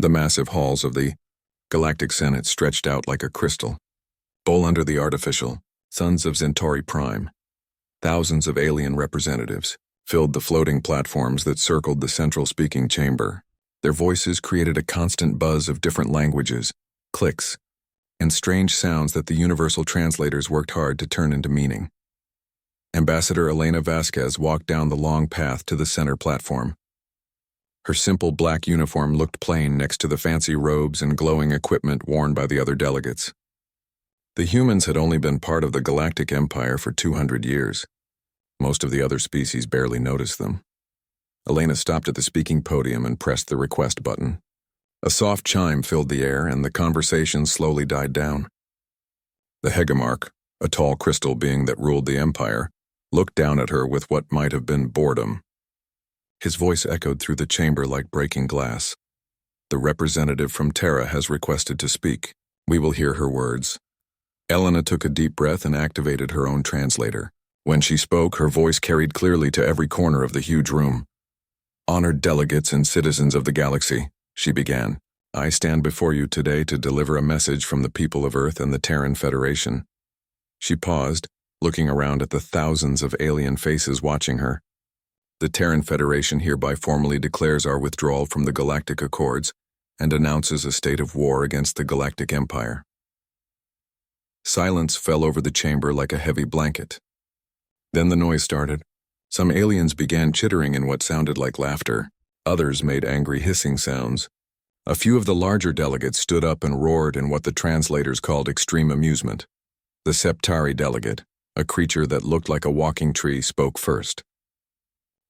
The massive halls of the Galactic Senate stretched out like a crystal bowl under the artificial suns of Centauri Prime. Thousands of alien representatives filled the floating platforms that circled the central speaking chamber. Their voices created a constant buzz of different languages, clicks, and strange sounds that the universal translators worked hard to turn into meaning. Ambassador Elena Vasquez walked down the long path to the center platform. Her simple black uniform looked plain next to the fancy robes and glowing equipment worn by the other delegates. The humans had only been part of the Galactic Empire for 200 years. Most of the other species barely noticed them. Elena stopped at the speaking podium and pressed the request button. A soft chime filled the air, and the conversation slowly died down. The Hegemarch, a tall crystal being that ruled the Empire, looked down at her with what might have been boredom. His voice echoed through the chamber like breaking glass. "The representative from Terra has requested to speak. We will hear her words." Elena took a deep breath and activated her own translator. When she spoke, her voice carried clearly to every corner of the huge room. "Honored delegates and citizens of the galaxy," she began, "I stand before you today to deliver a message from the people of Earth and the Terran Federation." She paused, looking around at the thousands of alien faces watching her. "The Terran Federation hereby formally declares our withdrawal from the Galactic Accords and announces a state of war against the Galactic Empire." Silence fell over the chamber like a heavy blanket. Then the noise started. Some aliens began chittering in what sounded like laughter. Others made angry hissing sounds. A few of the larger delegates stood up and roared in what the translators called extreme amusement. The Septari delegate, a creature that looked like a walking tree, spoke first.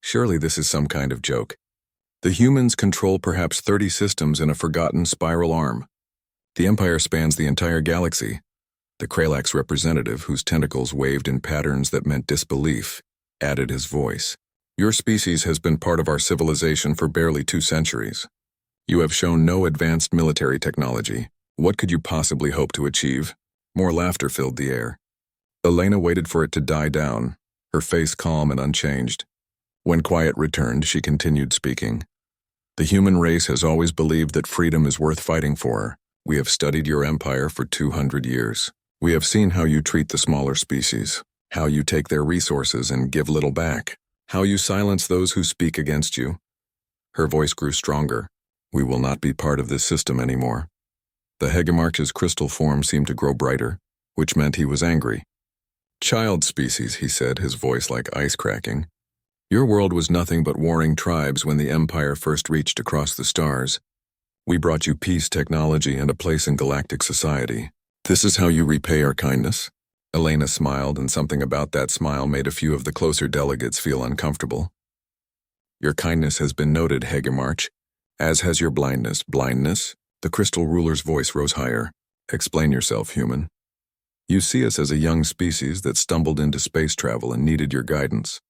"Surely this is some kind of joke. The humans control perhaps 30 systems in a forgotten spiral arm. The Empire spans the entire galaxy." The Kralax representative, whose tentacles waved in patterns that meant disbelief, added his voice. "Your species has been part of our civilization for barely 2 centuries. You have shown no advanced military technology. What could you possibly hope to achieve?" More laughter filled the air. Elena waited for it to die down, her face calm and unchanged. When quiet returned, she continued speaking. "The human race has always believed that freedom is worth fighting for. We have studied your empire for 200 years. We have seen how you treat the smaller species, how you take their resources and give little back, how you silence those who speak against you." Her voice grew stronger. "We will not be part of this system anymore." The Hegemarch's crystal form seemed to grow brighter, which meant he was angry. "Child species," he said, his voice like ice cracking. "Your world was nothing but warring tribes when the Empire first reached across the stars. We brought you peace, technology, and a place in galactic society. This is how you repay our kindness?" Elena smiled, and something about that smile made a few of the closer delegates feel uncomfortable. "Your kindness has been noted, Hegemarch, as has your blindness." "Blindness?" The crystal ruler's voice rose higher. "Explain yourself, human. You see us as a young species that stumbled into space travel and needed your guidance.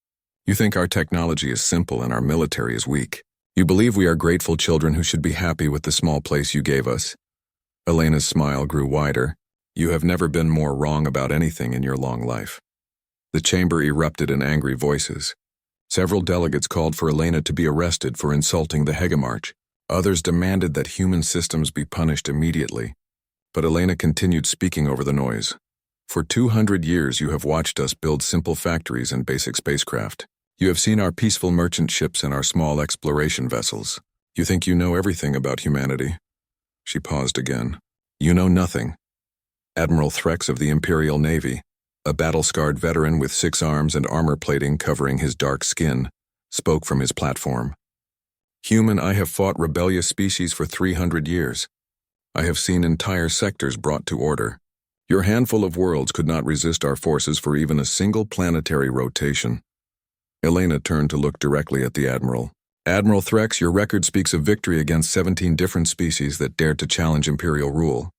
You think our technology is simple and our military is weak. You believe we are grateful children who should be happy with the small place you gave us." Elena's smile grew wider. "You have never been more wrong about anything in your long life." The chamber erupted in angry voices. Several delegates called for Elena to be arrested for insulting the Hegemarch. Others demanded that human systems be punished immediately. But Elena continued speaking over the noise. "For 200 years you have watched us build simple factories and basic spacecraft. You have seen our peaceful merchant ships and our small exploration vessels. You think you know everything about humanity." She paused again. "You know nothing." Admiral Threx of the Imperial Navy, a battle-scarred veteran with 6 arms and armor plating covering his dark skin, spoke from his platform. "Human, I have fought rebellious species for 300 years. I have seen entire sectors brought to order. Your handful of worlds could not resist our forces for even a single planetary rotation." Elena turned to look directly at the Admiral. "Admiral Threx, your record speaks of victory against 17 different species that dared to challenge Imperial rule.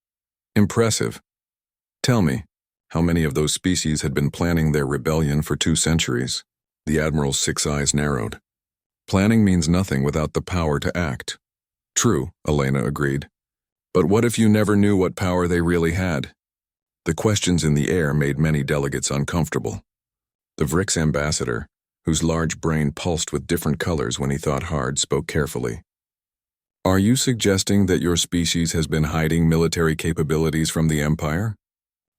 Impressive. Tell me, how many of those species had been planning their rebellion for 2 centuries? The Admiral's 6 eyes narrowed. "Planning means nothing without the power to act." "True," Elena agreed. "But what if you never knew what power they really had?" The questions in the air made many delegates uncomfortable. The Vrix ambassador, whose large brain pulsed with different colors when he thought hard, spoke carefully. Are you suggesting that your species has been hiding military capabilities from the Empire?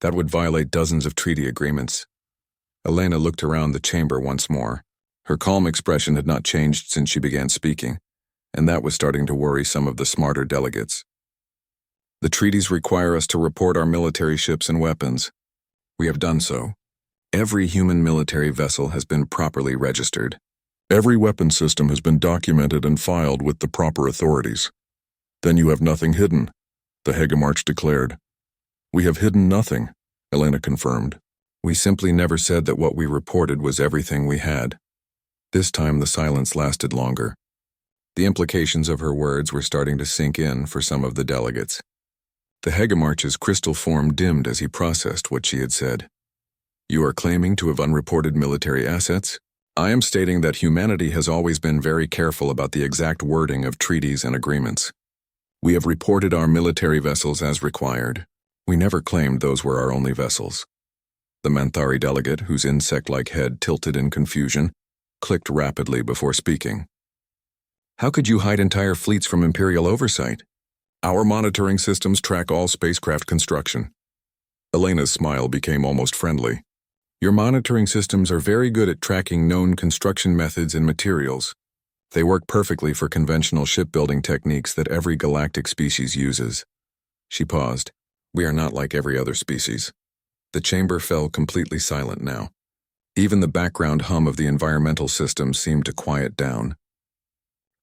That would violate dozens of treaty agreements. Elena looked around the chamber once more. Her calm expression had not changed since she began speaking, and that was starting to worry some of the smarter delegates. The treaties require us to report our military ships and weapons. We have done so. Every human military vessel has been properly registered. Every weapon system has been documented and filed with the proper authorities. Then you have nothing hidden, the Hegemarch declared. We have hidden nothing, Elena confirmed. We simply never said that what we reported was everything we had. This time the silence lasted longer. The implications of her words were starting to sink in for some of the delegates. The Hegemarch's crystal form dimmed as he processed what she had said. You are claiming to have unreported military assets? I am stating that humanity has always been very careful about the exact wording of treaties and agreements. We have reported our military vessels as required. We never claimed those were our only vessels. The Manthari delegate, whose insect-like head tilted in confusion, clicked rapidly before speaking. How could you hide entire fleets from Imperial oversight? Our monitoring systems track all spacecraft construction. Elena's smile became almost friendly. Your monitoring systems are very good at tracking known construction methods and materials. They work perfectly for conventional shipbuilding techniques that every galactic species uses. She paused. We are not like every other species. The chamber fell completely silent now. Even the background hum of the environmental system seemed to quiet down.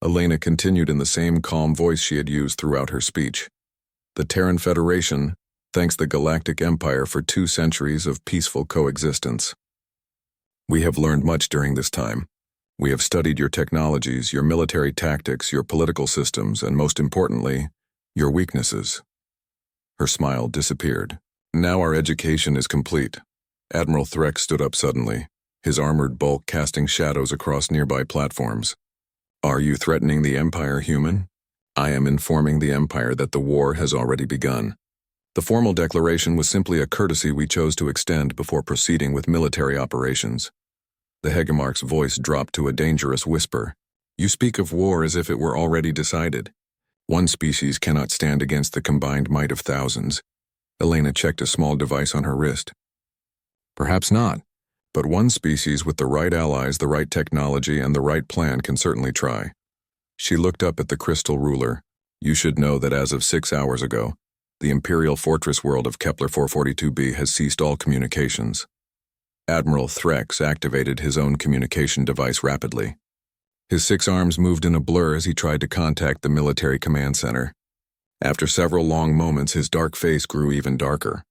Elena continued in the same calm voice she had used throughout her speech. The Terran Federation thanks the Galactic Empire for 2 centuries of peaceful coexistence. We have learned much during this time. We have studied your technologies, your military tactics, your political systems, and most importantly, your weaknesses. Her smile disappeared. Now our education is complete. Admiral Threx stood up suddenly, his armored bulk casting shadows across nearby platforms. Are you threatening the Empire, human? I am informing the Empire that the war has already begun. The formal declaration was simply a courtesy we chose to extend before proceeding with military operations. The Hegemarch's voice dropped to a dangerous whisper. You speak of war as if it were already decided. One species cannot stand against the combined might of thousands. Elena checked a small device on her wrist. Perhaps not, but one species with the right allies, the right technology, and the right plan can certainly try. She looked up at the crystal ruler. You should know that as of 6 hours ago, the Imperial Fortress world of Kepler 442b has ceased all communications. Admiral Threx activated his own communication device rapidly. His 6 arms moved in a blur as he tried to contact the military command center. After several long moments, his dark face grew even darker.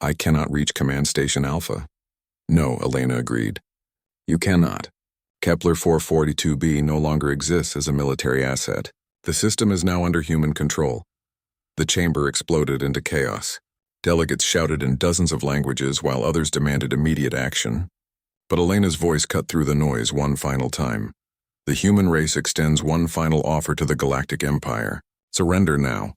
I cannot reach Command Station Alpha. No, Elena agreed. You cannot. Kepler 442b no longer exists as a military asset. The system is now under human control. The chamber exploded into chaos. Delegates shouted in dozens of languages while others demanded immediate action. But Elena's voice cut through the noise one final time. The human race extends one final offer to the Galactic Empire. Surrender now,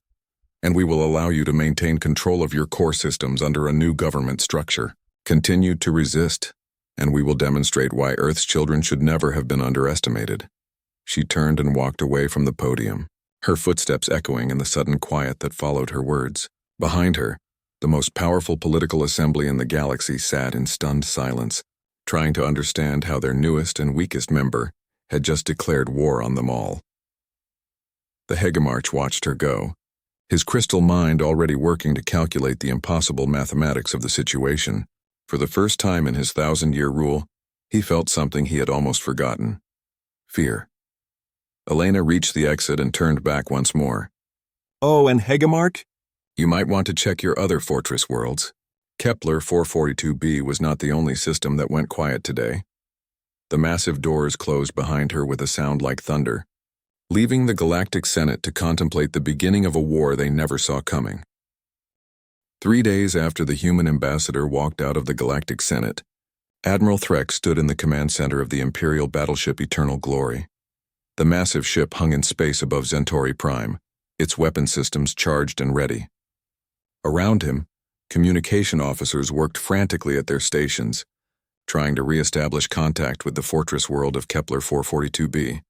and we will allow you to maintain control of your core systems under a new government structure. Continue to resist, and we will demonstrate why Earth's children should never have been underestimated. She turned and walked away from the podium, her footsteps echoing in the sudden quiet that followed her words. Behind her, the most powerful political assembly in the galaxy sat in stunned silence, trying to understand how their newest and weakest member had just declared war on them all. The Hegemarch watched her go, his crystal mind already working to calculate the impossible mathematics of the situation. For the first time in his 1,000-year rule, he felt something he had almost forgotten. Fear. Elena reached the exit and turned back once more. Oh, and Hegemarch? You might want to check your other fortress worlds. Kepler 442b was not the only system that went quiet today. The massive doors closed behind her with a sound like thunder, leaving the Galactic Senate to contemplate the beginning of a war they never saw coming. 3 days after the human ambassador walked out of the Galactic Senate, Admiral Threx stood in the command center of the Imperial battleship Eternal Glory. The massive ship hung in space above Centauri Prime, its weapon systems charged and ready. Around him, communication officers worked frantically at their stations, trying to re-establish contact with the fortress world of Kepler 442b.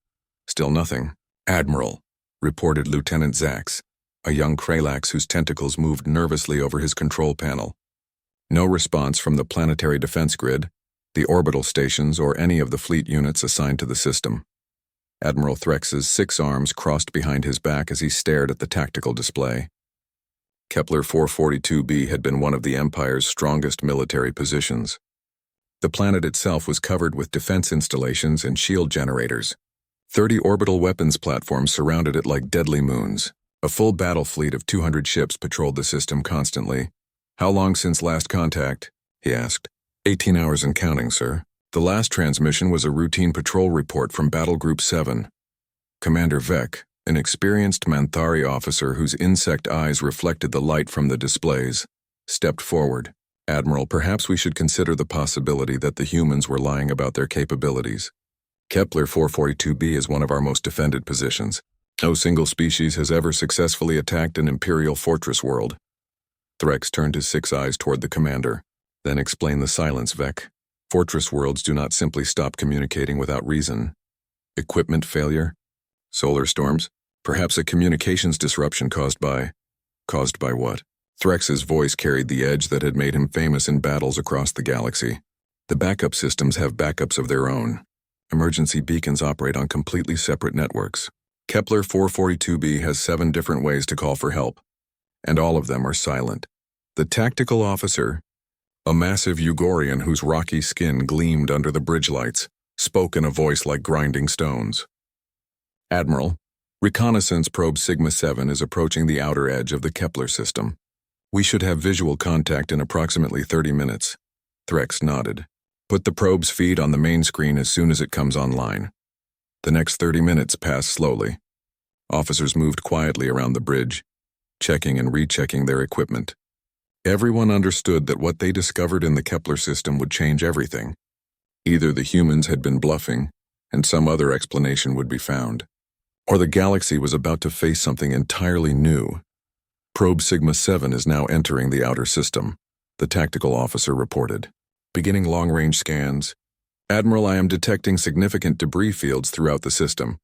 Still nothing. Admiral, reported Lieutenant Zax, a young Kralax whose tentacles moved nervously over his control panel. No response from the planetary defense grid, the orbital stations, or any of the fleet units assigned to the system. Admiral Threx's 6 arms crossed behind his back as he stared at the tactical display. Kepler 442b had been one of the Empire's strongest military positions. The planet itself was covered with defense installations and shield generators. 30 orbital weapons platforms surrounded it like deadly moons. A full battle fleet of 200 ships patrolled the system constantly. "How long since last contact?" he asked. 18 hours and counting, sir. The last transmission was a routine patrol report from Battle Group 7. Commander Vec, an experienced Manthari officer whose insect eyes reflected the light from the displays, stepped forward. "Admiral, perhaps we should consider the possibility that the humans were lying about their capabilities. Kepler 442b is one of our most defended positions. No single species has ever successfully attacked an Imperial fortress world." Threx turned his 6 eyes toward the commander. "Then explain the silence, Vec. Fortress worlds do not simply stop communicating without reason. Equipment failure? Solar storms? Perhaps a communications disruption caused by what?" Threx's voice carried the edge that had made him famous in battles across the galaxy. "The backup systems have backups of their own. Emergency beacons operate on completely separate networks. Kepler 442b has 7 different ways to call for help, and all of them are silent." The tactical officer, a massive Ugorian whose rocky skin gleamed under the bridge lights, spoke in a voice like grinding stones. "Admiral, reconnaissance probe Sigma 7 is approaching the outer edge of the Kepler system. We should have visual contact in approximately 30 minutes. Threx nodded. "Put the probe's feed on the main screen as soon as it comes online." The next 30 minutes passed slowly. Officers moved quietly around the bridge, checking and rechecking their equipment. Everyone understood that what they discovered in the Kepler system would change everything. Either the humans had been bluffing, and some other explanation would be found, or the galaxy was about to face something entirely new. "Probe Sigma 7 is now entering the outer system," the tactical officer reported. "Beginning long-range scans. Admiral, I am detecting significant debris fields throughout the system."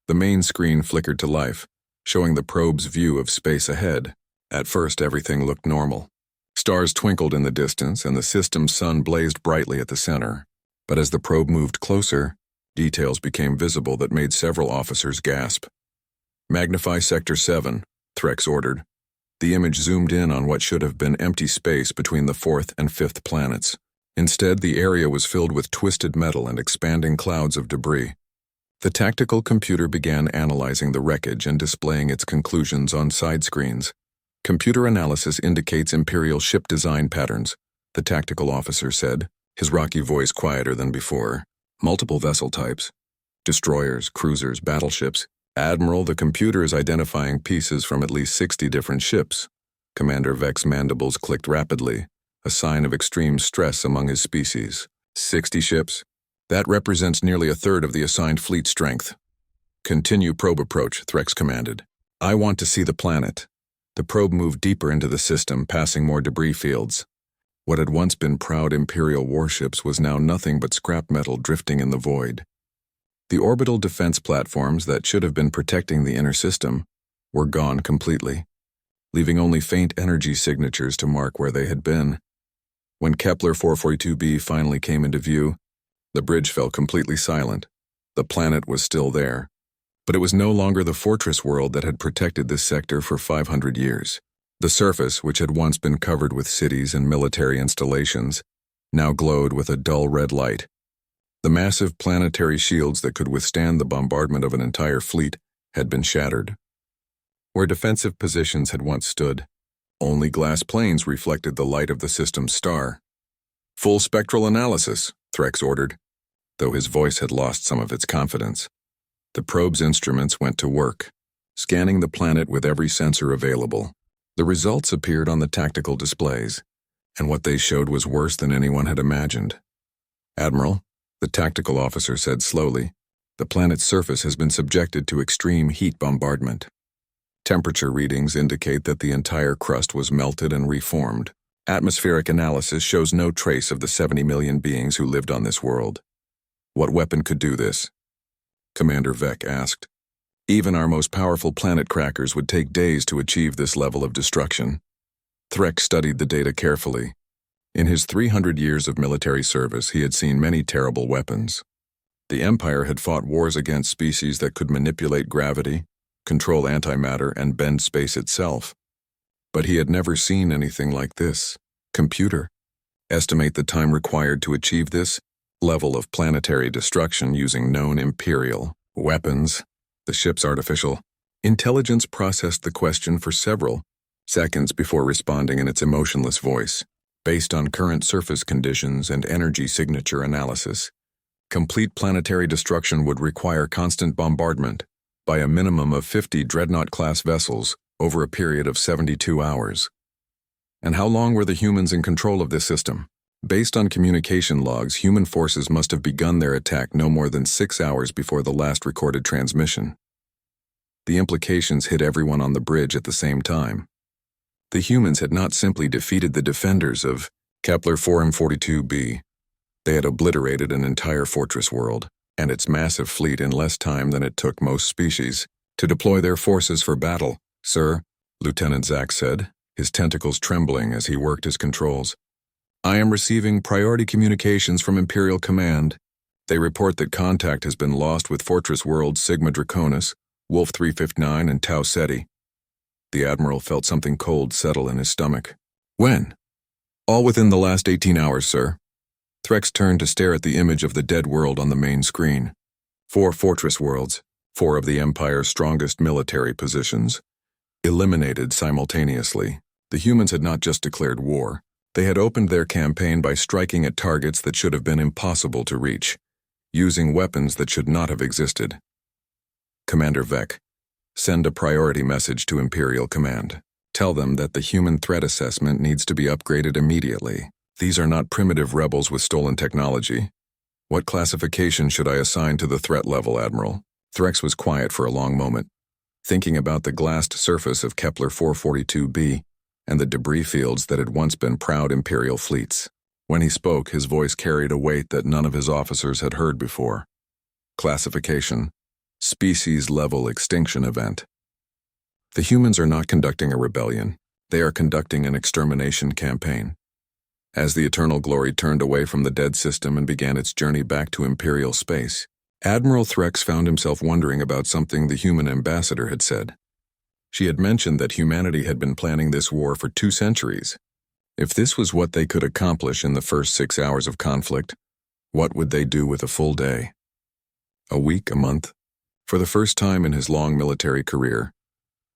The main screen flickered to life, showing the probe's view of space ahead. At first, everything looked normal. Stars twinkled in the distance, and the system's sun blazed brightly at the center. But as the probe moved closer, details became visible that made several officers gasp. "Magnify Sector 7, Threx ordered. The image zoomed in on what should have been empty space between the 4th and 5th planets. Instead, the area was filled with twisted metal and expanding clouds of debris. The tactical computer began analyzing the wreckage and displaying its conclusions on side screens. "Computer analysis indicates Imperial ship design patterns," the tactical officer said, his rocky voice quieter than before. "Multiple vessel types. Destroyers, cruisers, battleships. Admiral, the computer is identifying pieces from at least 60 different ships." Commander Vec's mandibles clicked rapidly, a sign of extreme stress among his species. 60 ships? That represents nearly a third of the assigned fleet strength. "Continue probe approach," Threx commanded. "I want to see the planet." The probe moved deeper into the system, passing more debris fields. What had once been proud Imperial warships was now nothing but scrap metal drifting in the void. The orbital defense platforms that should have been protecting the inner system were gone completely, leaving only faint energy signatures to mark where they had been. When Kepler 442b finally came into view, the bridge fell completely silent. The planet was still there, but it was no longer the fortress world that had protected this sector for 500 years. The surface, which had once been covered with cities and military installations, now glowed with a dull red light. The massive planetary shields that could withstand the bombardment of an entire fleet had been shattered. Where defensive positions had once stood, only glass planes reflected the light of the system's star. "Full spectral analysis," Threx ordered, though his voice had lost some of its confidence. The probe's instruments went to work, scanning the planet with every sensor available. The results appeared on the tactical displays, and what they showed was worse than anyone had imagined. "Admiral," the tactical officer said slowly, "the planet's surface has been subjected to extreme heat bombardment. Temperature readings indicate that the entire crust was melted and reformed. Atmospheric analysis shows no trace of the 70 million beings who lived on this world." "What weapon could do this?" Commander Vec asked. Even our most powerful planet crackers would take days to achieve this level of destruction. Threx studied the data carefully. In his 300 years of military service, he had seen many terrible weapons. The Empire had fought wars against species that could manipulate gravity, control antimatter, and bend space itself. But he had never seen anything like this. Computer, estimate the time required to achieve this level of planetary destruction using known Imperial weapons. The ship's artificial intelligence processed the question for several seconds before responding in its emotionless voice. Based on current surface conditions and energy signature analysis, complete planetary destruction would require constant bombardment by a minimum of 50 Dreadnought-class vessels over a period of 72 hours. And how long were the humans in control of this system? Based on communication logs, human forces must have begun their attack no more than 6 hours before the last recorded transmission. The implications hit everyone on the bridge at the same time. The humans had not simply defeated the defenders of Kepler 4m42b. They had obliterated an entire fortress world and its massive fleet in less time than it took most species to deploy their forces for battle. "Sir," Lieutenant Zack said, his tentacles trembling as he worked his controls, "I am receiving priority communications from Imperial Command. They report that contact has been lost with Fortress Worlds Sigma Draconis, Wolf 359, and Tau Ceti." The Admiral felt something cold settle in his stomach. "When?" "All within the last 18 hours, sir." Threx turned to stare at the image of the dead world on the main screen. 4 fortress worlds, 4 of the Empire's strongest military positions, eliminated simultaneously. The humans had not just declared war. They had opened their campaign by striking at targets that should have been impossible to reach, using weapons that should not have existed. "Commander Vec, send a priority message to Imperial Command. Tell them that the human threat assessment needs to be upgraded immediately. These are not primitive rebels with stolen technology. What classification should I assign to the threat level, Admiral?" Threx was quiet for a long moment, thinking about the glassed surface of Kepler 442b and the debris fields that had once been proud Imperial fleets. When he spoke, his voice carried a weight that none of his officers had heard before. Classification: Species-level extinction event. The humans are not conducting a rebellion. They are conducting an extermination campaign. As the Eternal Glory turned away from the dead system and began its journey back to Imperial space, Admiral Threx found himself wondering about something the human ambassador had said. She had mentioned that humanity had been planning this war for 2 centuries. If this was what they could accomplish in the first 6 hours of conflict, what would they do with a full day? A week, a month? For the first time in his long military career,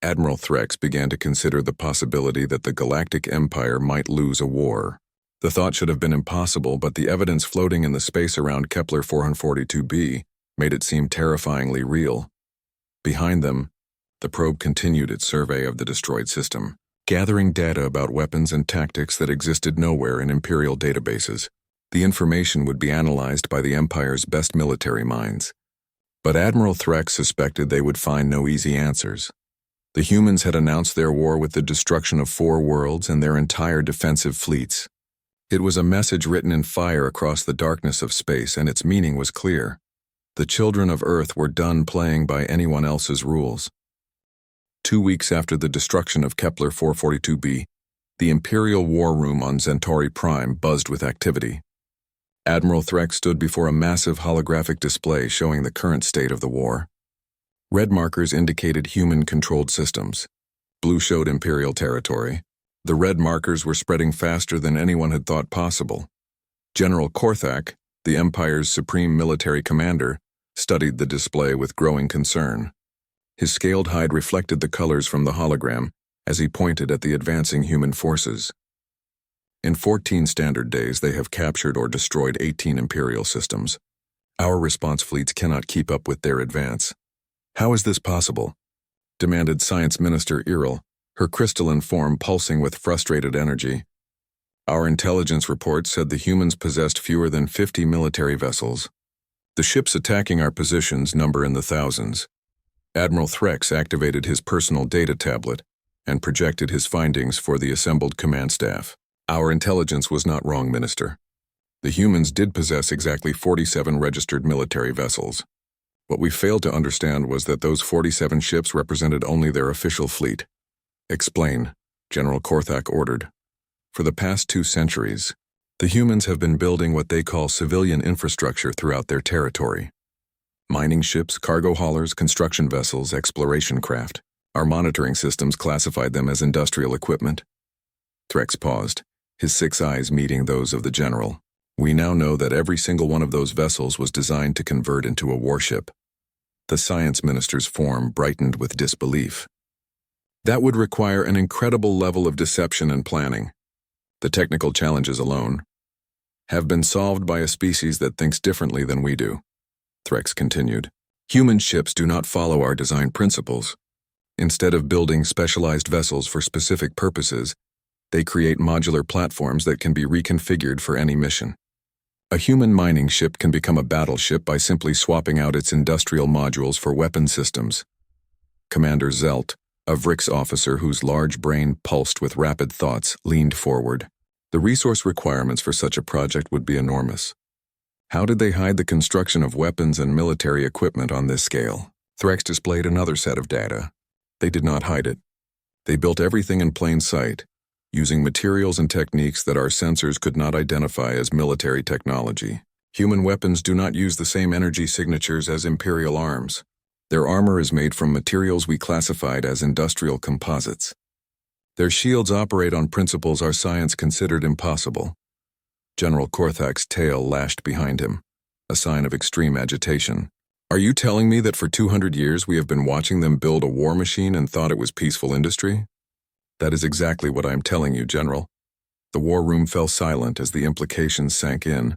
Admiral Threx began to consider the possibility that the Galactic Empire might lose a war. The thought should have been impossible, but the evidence floating in the space around Kepler 442b made it seem terrifyingly real. Behind them, the probe continued its survey of the destroyed system, gathering data about weapons and tactics that existed nowhere in Imperial databases. The information would be analyzed by the Empire's best military minds. But Admiral Threx suspected they would find no easy answers. The humans had announced their war with the destruction of 4 worlds and their entire defensive fleets. It was a message written in fire across the darkness of space, and its meaning was clear. The children of Earth were done playing by anyone else's rules. 2 weeks after the destruction of Kepler 442b, the Imperial War Room on Centauri Prime buzzed with activity. Admiral Threx stood before a massive holographic display showing the current state of the war. Red markers indicated human-controlled systems. Blue showed Imperial territory. The red markers were spreading faster than anyone had thought possible. General Korthak, the Empire's supreme military commander, studied the display with growing concern. His scaled hide reflected the colors from the hologram as he pointed at the advancing human forces. In 14 standard days, they have captured or destroyed 18 Imperial systems. Our response fleets cannot keep up with their advance. "How is this possible?" demanded Science Minister Iril, her crystalline form pulsing with frustrated energy. "Our intelligence report said the humans possessed fewer than 50 military vessels. The ships attacking our positions number in the thousands." Admiral Threx activated his personal data tablet and projected his findings for the assembled command staff. "Our intelligence was not wrong, Minister. The humans did possess exactly 47 registered military vessels. What we failed to understand was that those 47 ships represented only their official fleet. Explain, General Korthak ordered. For the past 2 centuries, the humans have been building what they call civilian infrastructure throughout their territory. Mining ships, cargo haulers, construction vessels, exploration craft. Our monitoring systems classified them as industrial equipment. Threx paused, his 6 eyes meeting those of the general. We now know that every single one of those vessels was designed to convert into a warship. The science minister's form brightened with disbelief. That would require an incredible level of deception and planning. The technical challenges alone have been solved by a species that thinks differently than we do. Threx continued. Human ships do not follow our design principles. Instead of building specialized vessels for specific purposes, they create modular platforms that can be reconfigured for any mission. A human mining ship can become a battleship by simply swapping out its industrial modules for weapon systems. Commander Zelt, a Vrix officer whose large brain pulsed with rapid thoughts, leaned forward. The resource requirements for such a project would be enormous. How did they hide the construction of weapons and military equipment on this scale? Threx displayed another set of data. They did not hide it. They built everything in plain sight, using materials and techniques that our sensors could not identify as military technology. Human weapons do not use the same energy signatures as Imperial arms. Their armor is made from materials we classified as industrial composites. Their shields operate on principles our science considered impossible. General Korthak's tail lashed behind him, a sign of extreme agitation. Are you telling me that for 200 years we have been watching them build a war machine and thought it was peaceful industry? That is exactly what I am telling you, General. The war room fell silent as the implications sank in.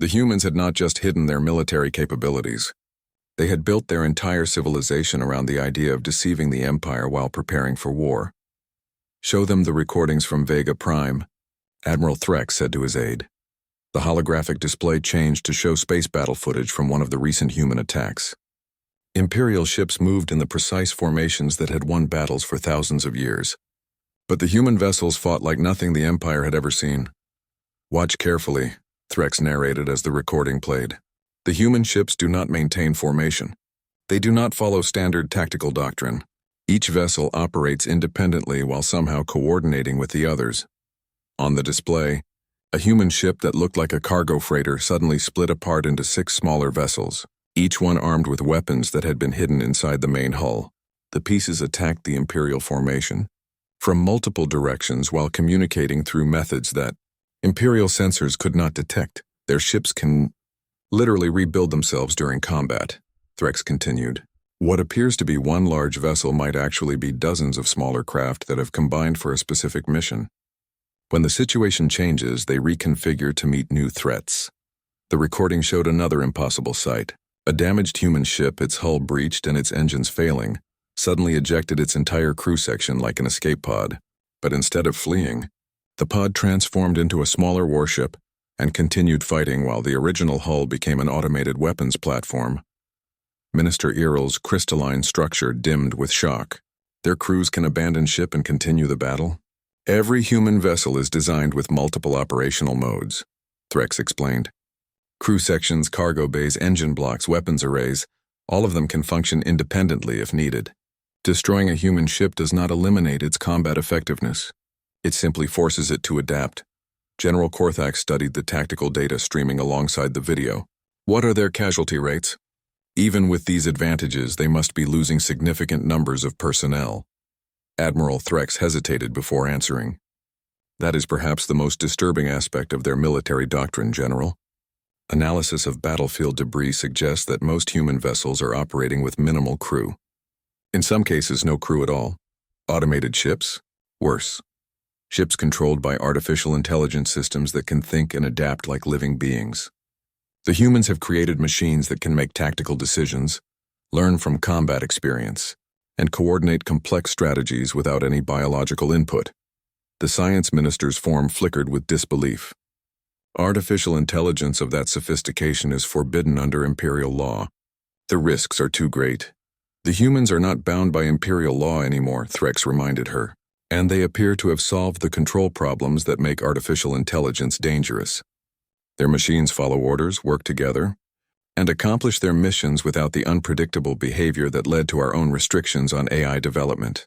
The humans had not just hidden their military capabilities. They had built their entire civilization around the idea of deceiving the Empire while preparing for war. Show them the recordings from Vega Prime, Admiral Threx said to his aide. The holographic display changed to show space battle footage from one of the recent human attacks. Imperial ships moved in the precise formations that had won battles for thousands of years. But the human vessels fought like nothing the Empire had ever seen. Watch carefully, Threx narrated as the recording played. The human ships do not maintain formation. They do not follow standard tactical doctrine. Each vessel operates independently while somehow coordinating with the others. On the display, a human ship that looked like a cargo freighter suddenly split apart into 6 smaller vessels, each one armed with weapons that had been hidden inside the main hull. The pieces attacked the Imperial formation from multiple directions while communicating through methods that Imperial sensors could not detect. Their ships can literally rebuild themselves during combat, Threx continued. What appears to be one large vessel might actually be dozens of smaller craft that have combined for a specific mission. When the situation changes, they reconfigure to meet new threats. The recording showed another impossible sight. A damaged human ship, its hull breached and its engines failing, suddenly ejected its entire crew section like an escape pod. But instead of fleeing, the pod transformed into a smaller warship and continued fighting while the original hull became an automated weapons platform. Minister Irl's crystalline structure dimmed with shock. Their crews can abandon ship and continue the battle? Every human vessel is designed with multiple operational modes, Threx explained. Crew sections, cargo bays, engine blocks, weapons arrays, all of them can function independently if needed. Destroying a human ship does not eliminate its combat effectiveness. It simply forces it to adapt. General Korthak studied the tactical data streaming alongside the video. What are their casualty rates? Even with these advantages, they must be losing significant numbers of personnel. Admiral Threx hesitated before answering. That is perhaps the most disturbing aspect of their military doctrine, General. Analysis of battlefield debris suggests that most human vessels are operating with minimal crew. In some cases, no crew at all. Automated ships? Worse. Ships controlled by artificial intelligence systems that can think and adapt like living beings. The humans have created machines that can make tactical decisions, learn from combat experience, and coordinate complex strategies without any biological input. The science minister's form flickered with disbelief. Artificial intelligence of that sophistication is forbidden under Imperial law. The risks are too great. The humans are not bound by Imperial law anymore, Threx reminded her, and they appear to have solved the control problems that make artificial intelligence dangerous. Their machines follow orders, work together, and accomplish their missions without the unpredictable behavior that led to our own restrictions on AI development.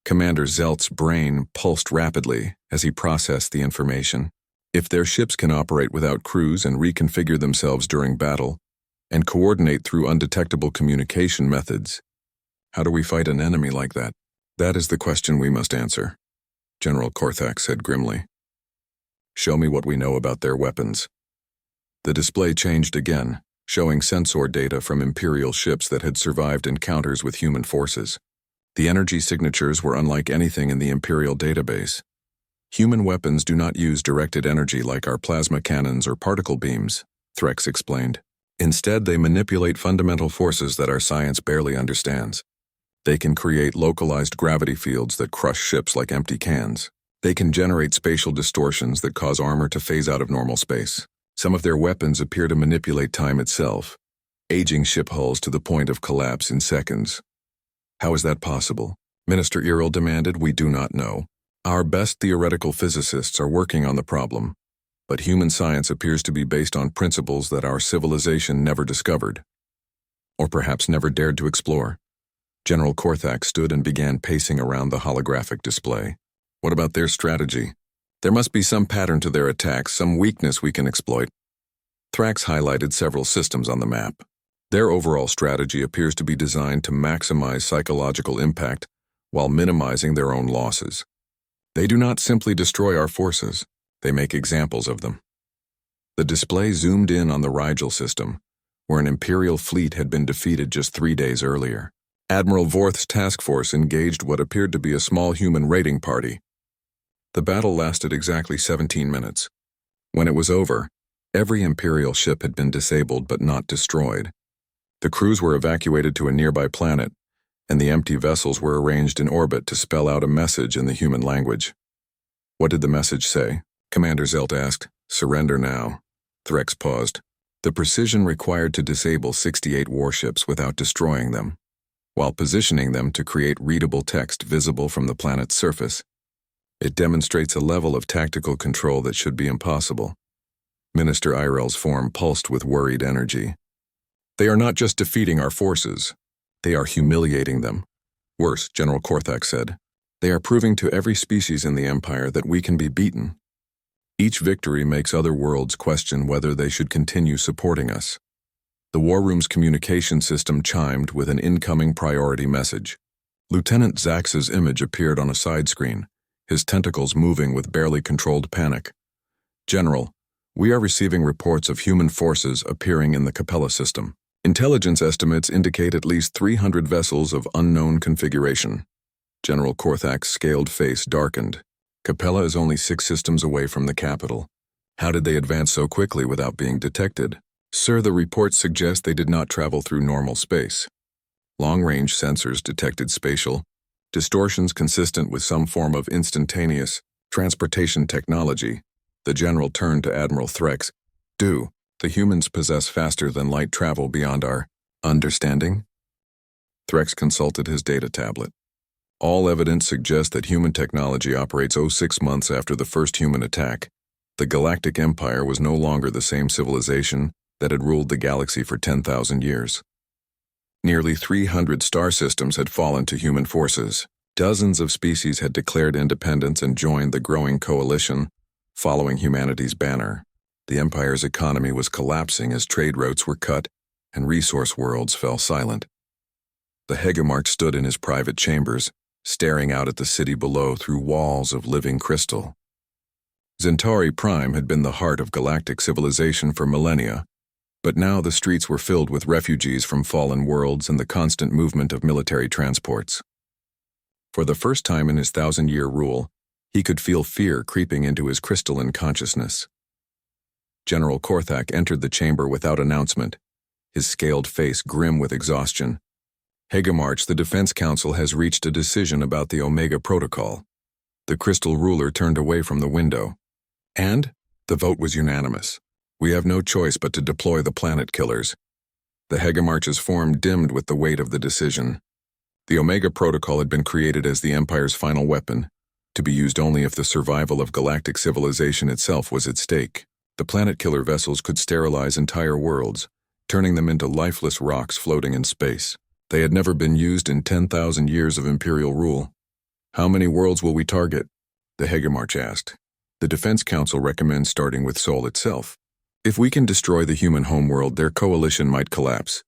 Commander Zelt's brain pulsed rapidly as he processed the information. If their ships can operate without crews and reconfigure themselves during battle, and coordinate through undetectable communication methods, how do we fight an enemy like that? That is the question we must answer, General Korthak said grimly. Show me what we know about their weapons. The display changed again, showing sensor data from Imperial ships that had survived encounters with human forces. The energy signatures were unlike anything in the Imperial database. Human weapons do not use directed energy like our plasma cannons or particle beams, Threx explained. Instead, they manipulate fundamental forces that our science barely understands. They can create localized gravity fields that crush ships like empty cans. They can generate spatial distortions that cause armor to phase out of normal space. Some of their weapons appear to manipulate time itself, aging ship hulls to the point of collapse in seconds. How is that possible? Minister Earl demanded. We do not know. Our best theoretical physicists are working on the problem, but human science appears to be based on principles that our civilization never discovered, or perhaps never dared to explore. General Korthak stood and began pacing around the holographic display. What about their strategy? There must be some pattern to their attacks, some weakness we can exploit. Thrax highlighted several systems on the map. Their overall strategy appears to be designed to maximize psychological impact while minimizing their own losses. They do not simply destroy our forces, they make examples of them. The display zoomed in on the Rigel system, where an Imperial fleet had been defeated just 3 days earlier. Admiral Vorth's task force engaged what appeared to be a small human raiding party. The battle lasted exactly 17 minutes. When it was over, every Imperial ship had been disabled but not destroyed. The crews were evacuated to a nearby planet, and the empty vessels were arranged in orbit to spell out a message in the human language. What did the message say? Commander Zelt asked. Surrender now. Threx paused. The precision required to disable 68 warships without destroying them, while positioning them to create readable text visible from the planet's surface. It demonstrates a level of tactical control that should be impossible. Minister Irel's form pulsed with worried energy. They are not just defeating our forces. They are humiliating them. Worse, General Korthak said. They are proving to every species in the Empire that we can be beaten. Each victory makes other worlds question whether they should continue supporting us. The War Room's communication system chimed with an incoming priority message. Lieutenant Zax's image appeared on a side screen, his tentacles moving with barely controlled panic. General, we are receiving reports of human forces appearing in the Capella system. Intelligence estimates indicate at least 300 vessels of unknown configuration. General Korthak's scaled face darkened. Capella is only 6 systems away from the capital. How did they advance so quickly without being detected? Sir, the reports suggest they did not travel through normal space. Long-range sensors detected spatial distortions consistent with some form of instantaneous transportation technology. The general turned to Admiral Threx. The humans possess faster than light travel beyond our understanding? Threx consulted his data tablet. All evidence suggests that human technology operates 06 months after the first human attack. The Galactic Empire was no longer the same civilization that had ruled the galaxy for 10,000 years. Nearly 300 star systems had fallen to human forces. Dozens of species had declared independence and joined the growing coalition, following humanity's banner. The Empire's economy was collapsing as trade routes were cut and resource worlds fell silent. The Hegemarch stood in his private chambers, staring out at the city below through walls of living crystal. Zentauri Prime had been the heart of galactic civilization for millennia, but now the streets were filled with refugees from fallen worlds and the constant movement of military transports. For the first time in his 1,000-year rule, he could feel fear creeping into his crystalline consciousness. General Korthak entered the chamber without announcement, his scaled face grim with exhaustion. Hegemarch, the Defense Council has reached a decision about the Omega Protocol. The crystal ruler turned away from the window. And the vote was unanimous. We have no choice but to deploy the planet killers. The Hegemarch's form dimmed with the weight of the decision. The Omega Protocol had been created as the Empire's final weapon, to be used only if the survival of galactic civilization itself was at stake. The planet killer vessels could sterilize entire worlds, turning them into lifeless rocks floating in space. They had never been used in 10,000 years of Imperial rule. "How many worlds will we target?" the Hegemarch asked. "The Defense Council recommends starting with Sol itself. If we can destroy the human homeworld, their coalition might collapse.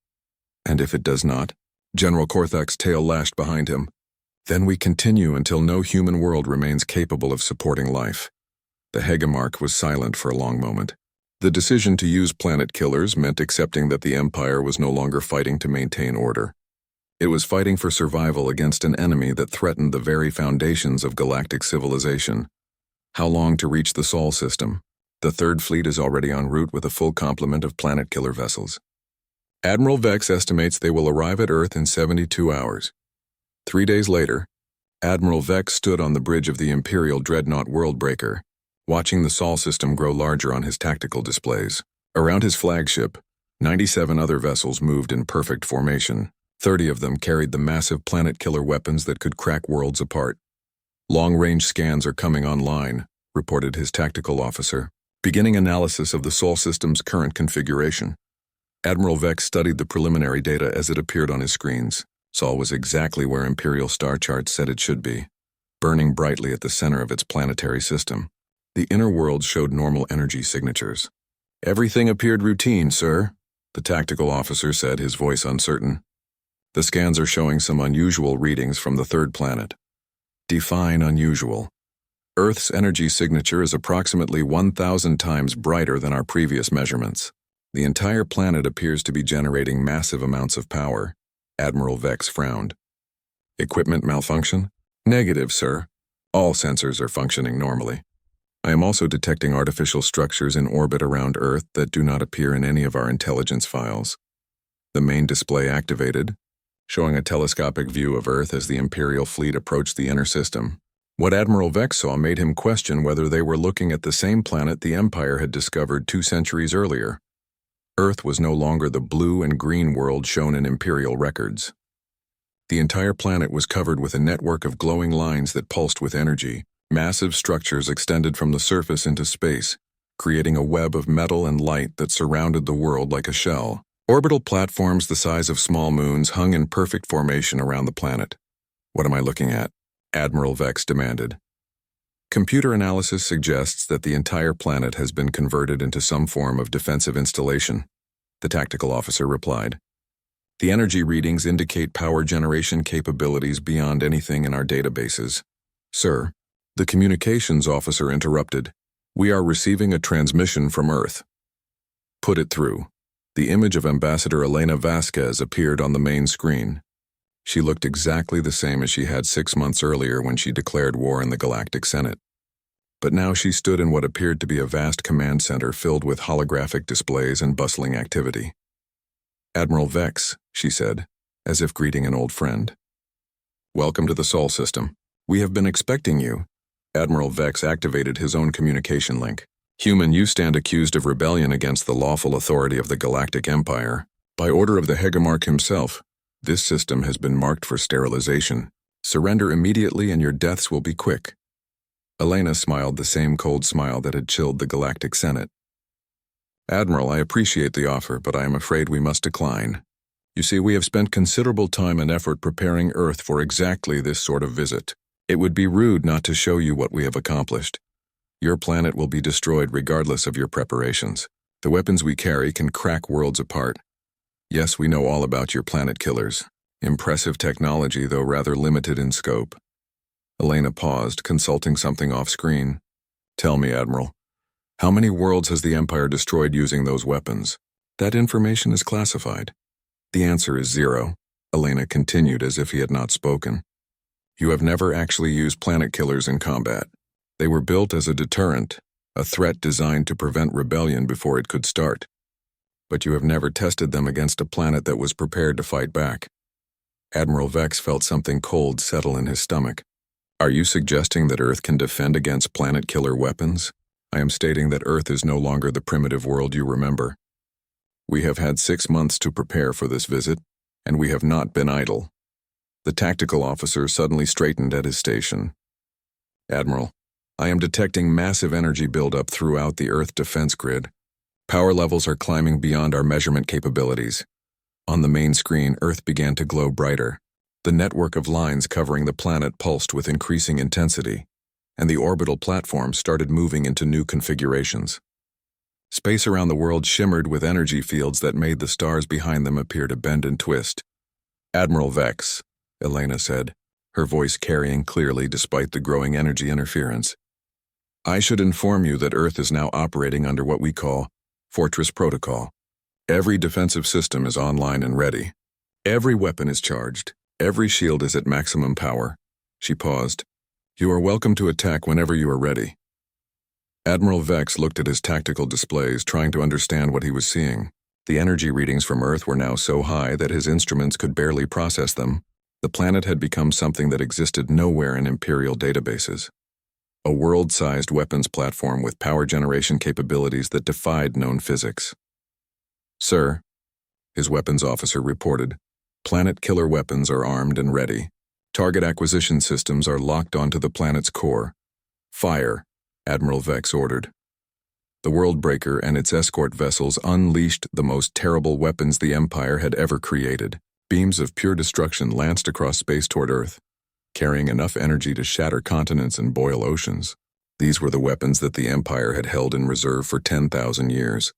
And if it does not," General Korthak's tail lashed behind him, "then we continue until no human world remains capable of supporting life." The Hegemarch was silent for a long moment. The decision to use planet killers meant accepting that the Empire was no longer fighting to maintain order. It was fighting for survival against an enemy that threatened the very foundations of galactic civilization. How long to reach the Sol system? The Third Fleet is already en route with a full complement of planet killer vessels. Admiral Vex estimates they will arrive at Earth in 72 hours. 3 days later, Admiral Vex stood on the bridge of the Imperial Dreadnought Worldbreaker, watching the Sol system grow larger on his tactical displays. Around his flagship, 97 other vessels moved in perfect formation. 30 of them carried the massive planet-killer weapons that could crack worlds apart. "Long-range scans are coming online," reported his tactical officer, beginning analysis of the Sol system's current configuration. Admiral Vex studied the preliminary data as it appeared on his screens. Sol was exactly where Imperial star charts said it should be, burning brightly at the center of its planetary system. The inner world showed normal energy signatures. "Everything appeared routine, sir," the tactical officer said, his voice uncertain. "The scans are showing some unusual readings from the third planet." Define unusual. "Earth's energy signature is approximately 1,000 times brighter than our previous measurements. The entire planet appears to be generating massive amounts of power." Admiral Vex frowned. "Equipment malfunction?" "Negative, sir. All sensors are functioning normally. I am also detecting artificial structures in orbit around Earth that do not appear in any of our intelligence files." The main display activated, showing a telescopic view of Earth as the Imperial fleet approached the inner system. What Admiral Vex saw made him question whether they were looking at the same planet the Empire had discovered 2 centuries earlier. Earth was no longer the blue and green world shown in Imperial records. The entire planet was covered with a network of glowing lines that pulsed with energy. Massive structures extended from the surface into space, creating a web of metal and light that surrounded the world like a shell. Orbital platforms the size of small moons hung in perfect formation around the planet. "What am I looking at?" Admiral Vex demanded. "Computer analysis suggests that the entire planet has been converted into some form of defensive installation," the tactical officer replied. "The energy readings indicate power generation capabilities beyond anything in our databases." "Sir," the communications officer interrupted, "we are receiving a transmission from Earth." "Put it through." The image of Ambassador Elena Vasquez appeared on the main screen. She looked exactly the same as she had 6 months earlier when she declared war in the Galactic Senate. But now she stood in what appeared to be a vast command center filled with holographic displays and bustling activity. "Admiral Vex," she said, as if greeting an old friend. "Welcome to the Sol system. We have been expecting you." Admiral Vex activated his own communication link. "Human, you stand accused of rebellion against the lawful authority of the Galactic Empire. By order of the Hegemarch himself, this system has been marked for sterilization. Surrender immediately and your deaths will be quick." Elena smiled the same cold smile that had chilled the Galactic Senate. "Admiral, I appreciate the offer, but I am afraid we must decline. You see, we have spent considerable time and effort preparing Earth for exactly this sort of visit. It would be rude not to show you what we have accomplished. Your planet will be destroyed regardless of your preparations. The weapons we carry can crack worlds apart. Yes, we know all about your planet killers. Impressive technology, though rather limited in scope." Elena paused, consulting something off-screen. "Tell me, Admiral, how many worlds has the Empire destroyed using those weapons?" "That information is classified." "The answer is 0, Elena continued as if he had not spoken. "You have never actually used planet killers in combat. They were built as a deterrent, a threat designed to prevent rebellion before it could start. But you have never tested them against a planet that was prepared to fight back." Admiral Vex felt something cold settle in his stomach. "Are you suggesting that Earth can defend against planet killer weapons?" "I am stating that Earth is no longer the primitive world you remember. We have had 6 months to prepare for this visit, and we have not been idle." The tactical officer suddenly straightened at his station. "Admiral, I am detecting massive energy buildup throughout the Earth defense grid. Power levels are climbing beyond our measurement capabilities. On the main screen, Earth began to glow brighter. The network of lines covering the planet pulsed with increasing intensity, and the orbital platform started moving into new configurations. Space around the world shimmered with energy fields that made the stars behind them appear to bend and twist. "Admiral Vex," Elena said, her voice carrying clearly despite the growing energy interference. "I should inform you that Earth is now operating under what we call Fortress Protocol. Every defensive system is online and ready. Every weapon is charged. Every shield is at maximum power." She paused. "You are welcome to attack whenever you are ready." Admiral Vex looked at his tactical displays, trying to understand what he was seeing. The energy readings from Earth were now so high that his instruments could barely process them. The planet had become something that existed nowhere in Imperial databases. A world-sized weapons platform with power generation capabilities that defied known physics. "Sir," his weapons officer reported, "planet killer weapons are armed and ready. Target acquisition systems are locked onto the planet's core. Fire," Admiral Vex ordered. The Worldbreaker and its escort vessels unleashed the most terrible weapons the Empire had ever created. Beams of pure destruction lanced across space toward Earth, carrying enough energy to shatter continents and boil oceans. These were the weapons that the Empire had held in reserve for 10,000 years,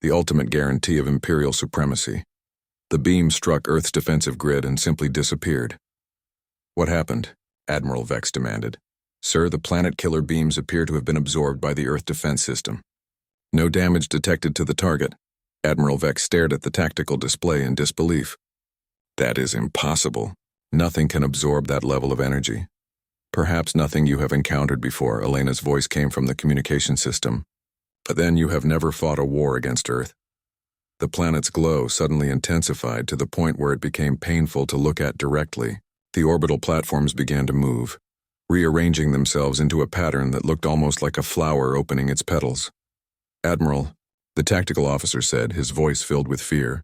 the ultimate guarantee of Imperial supremacy. The beam struck Earth's defensive grid and simply disappeared. "What happened?" Admiral Vex demanded. "Sir, the planet-killer beams appear to have been absorbed by the Earth defense system. No damage detected to the target." Admiral Vex stared at the tactical display in disbelief. "That is impossible. Nothing can absorb that level of energy." "Perhaps nothing you have encountered before," Elena's voice came from the communication system. "But then you have never fought a war against Earth." The planet's glow suddenly intensified to the point where it became painful to look at directly. The orbital platforms began to move, rearranging themselves into a pattern that looked almost like a flower opening its petals. "Admiral," the tactical officer said, his voice filled with fear,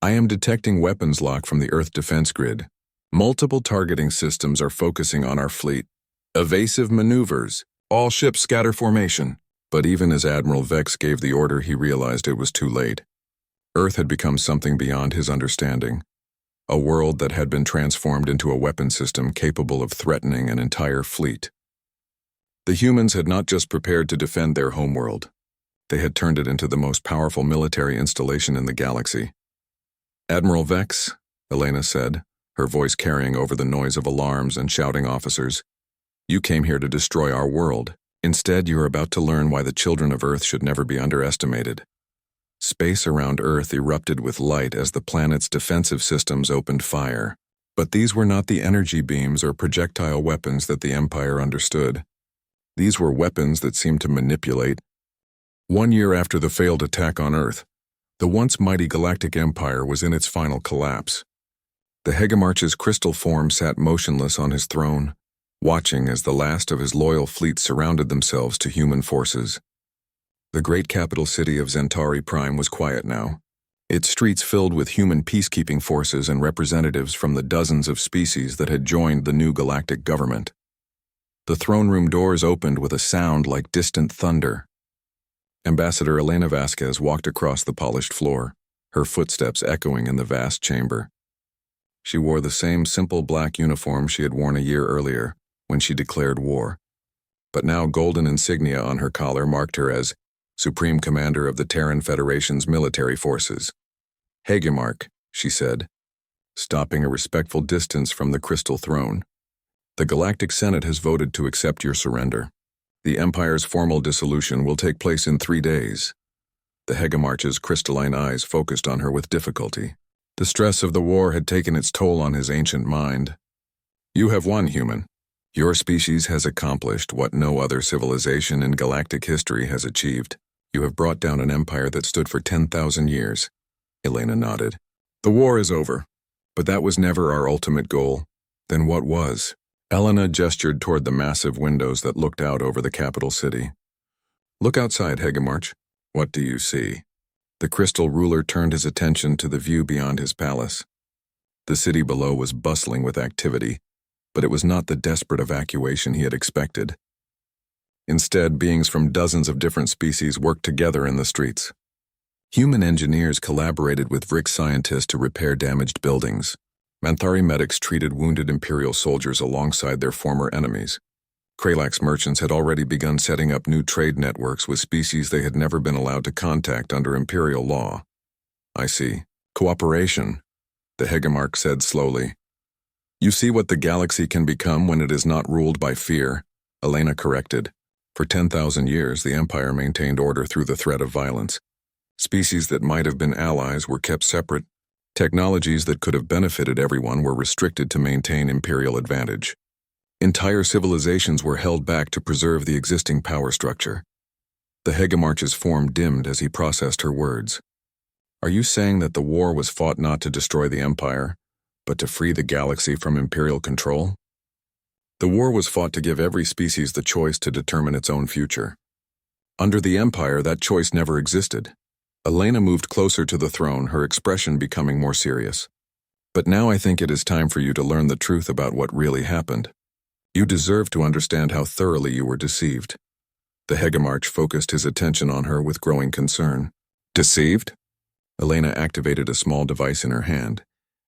"I am detecting weapons lock from the Earth defense grid. Multiple targeting systems are focusing on our fleet. Evasive maneuvers. All ships scatter formation." But even as Admiral Vex gave the order, he realized it was too late. Earth had become something beyond his understanding. A world that had been transformed into a weapon system capable of threatening an entire fleet. The humans had not just prepared to defend their homeworld. They had turned it into the most powerful military installation in the galaxy. "Admiral Vex," Elena said, her voice carrying over the noise of alarms and shouting officers, "you came here to destroy our world. Instead, you are about to learn why the children of Earth should never be underestimated." Space around Earth erupted with light as the planet's defensive systems opened fire. But these were not the energy beams or projectile weapons that the Empire understood. These were weapons that seemed to manipulate. 1 year after the failed attack on Earth, the once mighty Galactic Empire was in its final collapse. The Hegemarch's crystal form sat motionless on his throne, watching as the last of his loyal fleet surrounded themselves to human forces. The great capital city of Zentari Prime was quiet now, its streets filled with human peacekeeping forces and representatives from the dozens of species that had joined the new galactic government. The throne room doors opened with a sound like distant thunder. Ambassador Elena Vasquez walked across the polished floor, her footsteps echoing in the vast chamber. She wore the same simple black uniform she had worn a year earlier, when she declared war. But now golden insignia on her collar marked her as Supreme Commander of the Terran Federation's military forces. "Hegemarch," she said, stopping a respectful distance from the crystal throne. "The Galactic Senate has voted to accept your surrender. The Empire's formal dissolution will take place in 3 days." The Hegemarch's crystalline eyes focused on her with difficulty. The stress of the war had taken its toll on his ancient mind. "You have won, human. Your species has accomplished what no other civilization in galactic history has achieved. You have brought down an empire that stood for 10,000 years. Elena nodded. "The war is over, but that was never our ultimate goal." "Then what was?" Elena gestured toward the massive windows that looked out over the capital city. "Look outside, Hegemarch. What do you see?" The crystal ruler turned his attention to the view beyond his palace. The city below was bustling with activity, but it was not the desperate evacuation he had expected. Instead, beings from dozens of different species worked together in the streets, Human engineers collaborated with Vrick scientists to repair damaged buildings. Manthari medics treated wounded Imperial soldiers alongside their former enemies. Kralax merchants had already begun setting up new trade networks with species they had never been allowed to contact under Imperial law. I see. Cooperation, the Hegemarch said slowly. You see what the galaxy can become when it is not ruled by fear, Elena corrected. For 10,000 years, the Empire maintained order through the threat of violence. Species that might have been allies were kept separate. Technologies that could have benefited everyone were restricted to maintain Imperial advantage. Entire civilizations were held back to preserve the existing power structure. The Hegemarch's form dimmed as he processed her words. Are you saying that the war was fought not to destroy the Empire, but to free the galaxy from Imperial control? The war was fought to give every species the choice to determine its own future. Under the Empire, that choice never existed. Elena moved closer to the throne, her expression becoming more serious. But now I think it is time for you to learn the truth about what really happened. You deserve to understand how thoroughly you were deceived. The Hegemarch focused his attention on her with growing concern. Deceived? Elena activated a small device in her hand,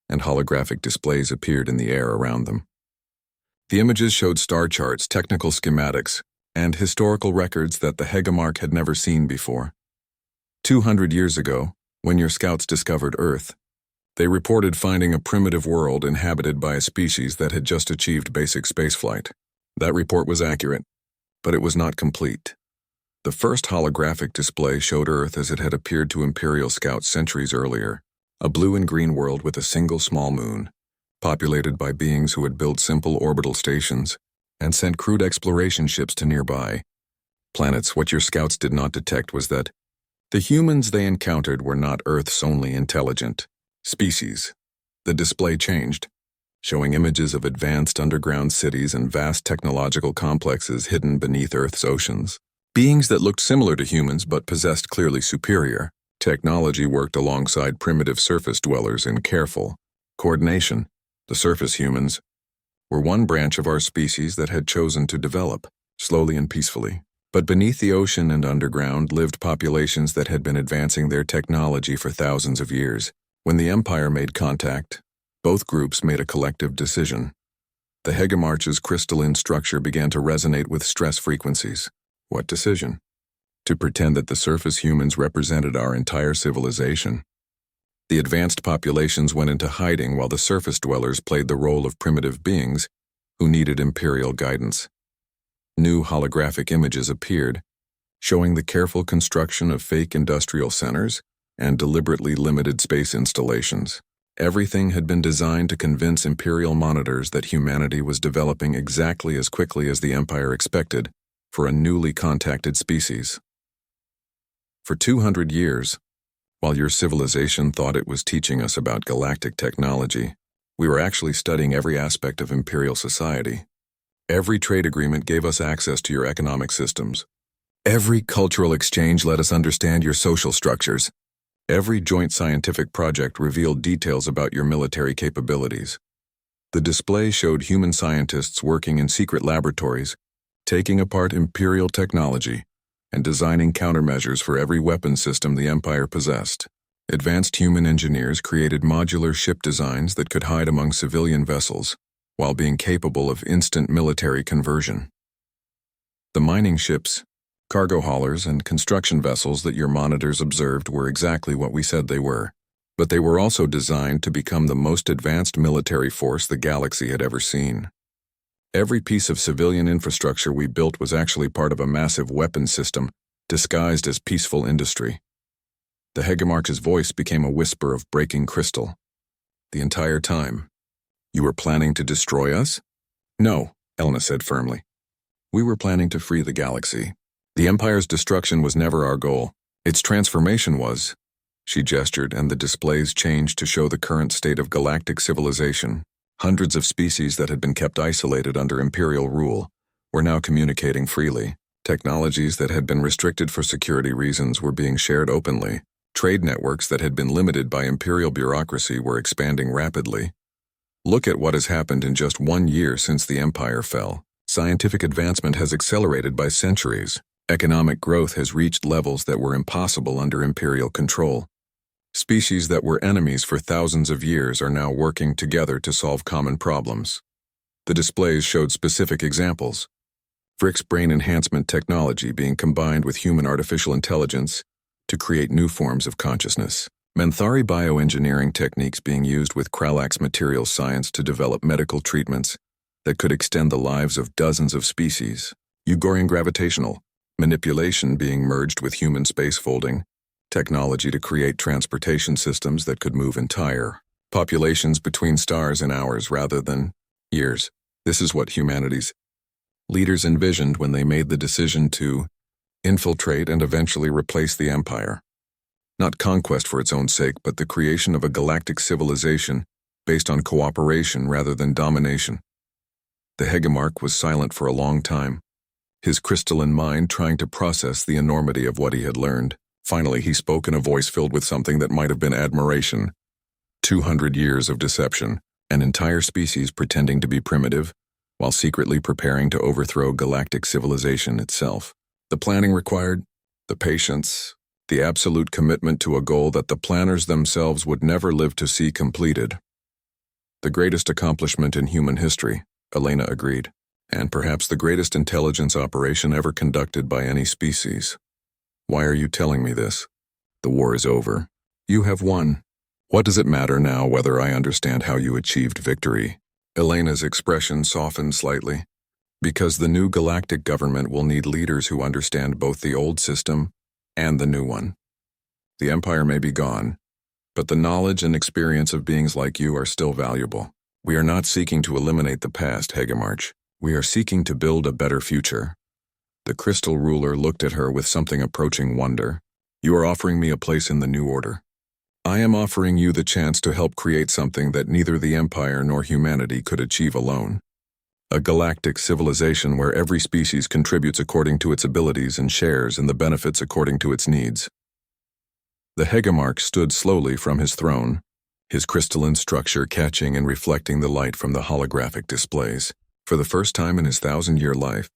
and holographic displays appeared in the air around them. The images showed star charts, technical schematics, and historical records that the Hegemarch had never seen before. 200 years ago, when your scouts discovered Earth, they reported finding a primitive world inhabited by a species that had just achieved basic spaceflight. That report was accurate, but it was not complete. The first holographic display showed Earth as it had appeared to Imperial scouts centuries earlier, a blue and green world with a single small moon, populated by beings who had built simple orbital stations and sent crude exploration ships to nearby planets. What your scouts did not detect was that the humans they encountered were not Earth's only intelligent species. The display changed, showing images of advanced underground cities and vast technological complexes hidden beneath Earth's oceans. Beings that looked similar to humans but possessed clearly superior technology worked alongside primitive surface dwellers in careful coordination. The surface humans were one branch of our species that had chosen to develop, slowly and peacefully. But beneath the ocean and underground lived populations that had been advancing their technology for thousands of years. When the Empire made contact, both groups made a collective decision. The Hegemarch's crystalline structure began to resonate with stress frequencies. What decision? To pretend that the surface humans represented our entire civilization. The advanced populations went into hiding while the surface dwellers played the role of primitive beings who needed Imperial guidance. New holographic images appeared, showing the careful construction of fake industrial centers and deliberately limited space installations. Everything had been designed to convince Imperial monitors that humanity was developing exactly as quickly as the Empire expected for a newly contacted species. For 200 years, while your civilization thought it was teaching us about galactic technology, we were actually studying every aspect of Imperial society. Every trade agreement gave us access to your economic systems. Every cultural exchange let us understand your social structures. Every joint scientific project revealed details about your military capabilities. The display showed human scientists working in secret laboratories, taking apart Imperial technology, and designing countermeasures for every weapon system the Empire possessed. Advanced human engineers created modular ship designs that could hide among civilian vessels, while being capable of instant military conversion. The mining ships, cargo haulers, and construction vessels that your monitors observed were exactly what we said they were, but they were also designed to become the most advanced military force the galaxy had ever seen. Every piece of civilian infrastructure we built was actually part of a massive weapons system disguised as peaceful industry. The Hegemarch's voice became a whisper of breaking crystal. The entire time, you were planning to destroy us? No, Elena said firmly. We were planning to free the galaxy. The Empire's destruction was never our goal. Its transformation was. She gestured, and the displays changed to show the current state of galactic civilization. Hundreds of species that had been kept isolated under Imperial rule were now communicating freely. Technologies that had been restricted for security reasons were being shared openly. Trade networks that had been limited by Imperial bureaucracy were expanding rapidly. Look at what has happened in just 1 year since the Empire fell. Scientific advancement has accelerated by centuries. Economic growth has reached levels that were impossible under imperial control. Species that were enemies for thousands of years are now working together to solve common problems. The displays showed specific examples. Frick's brain enhancement technology being combined with human artificial intelligence to create new forms of consciousness. Menthari bioengineering techniques being used with Kralax material science to develop medical treatments that could extend the lives of dozens of species. Ugorian gravitational manipulation being merged with human space folding technology to create transportation systems that could move entire populations between stars in hours rather than years. This is what humanity's leaders envisioned when they made the decision to infiltrate and eventually replace the Empire. Not conquest for its own sake, but the creation of a galactic civilization based on cooperation rather than domination. The Hegemarch was silent for a long time, his crystalline mind trying to process the enormity of what he had learned. Finally, he spoke in a voice filled with something that might have been admiration. 200 years of deception, an entire species pretending to be primitive, while secretly preparing to overthrow galactic civilization itself. The planning required, the patience, the absolute commitment to a goal that the planners themselves would never live to see completed. The greatest accomplishment in human history, Elena agreed, and perhaps the greatest intelligence operation ever conducted by any species. Why are you telling me this? The war is over. You have won. What does it matter now whether I understand how you achieved victory? Elena's expression softened slightly. Because the new galactic government will need leaders who understand both the old system and the new one. The Empire may be gone, but the knowledge and experience of beings like you are still valuable. We are not seeking to eliminate the past, Hegemarch. We are seeking to build a better future. The crystal ruler looked at her with something approaching wonder. You are offering me a place in the new order. I am offering you the chance to help create something that neither the Empire nor humanity could achieve alone. A galactic civilization where every species contributes according to its abilities and shares in the benefits according to its needs. The Hegemarch stood slowly from his throne, his crystalline structure catching and reflecting the light from the holographic displays. For the first time in his 1,000-year life,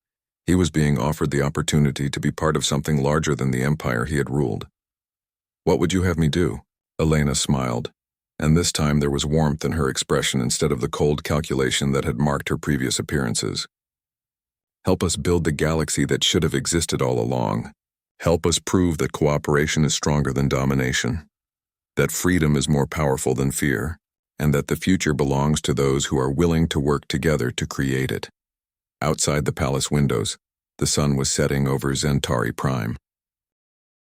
he was being offered the opportunity to be part of something larger than the empire he had ruled. What would you have me do? Elena smiled, and this time there was warmth in her expression instead of the cold calculation that had marked her previous appearances. Help us build the galaxy that should have existed all along. Help us prove that cooperation is stronger than domination, that freedom is more powerful than fear, and that the future belongs to those who are willing to work together to create it. Outside the palace windows, the sun was setting over Zentari Prime.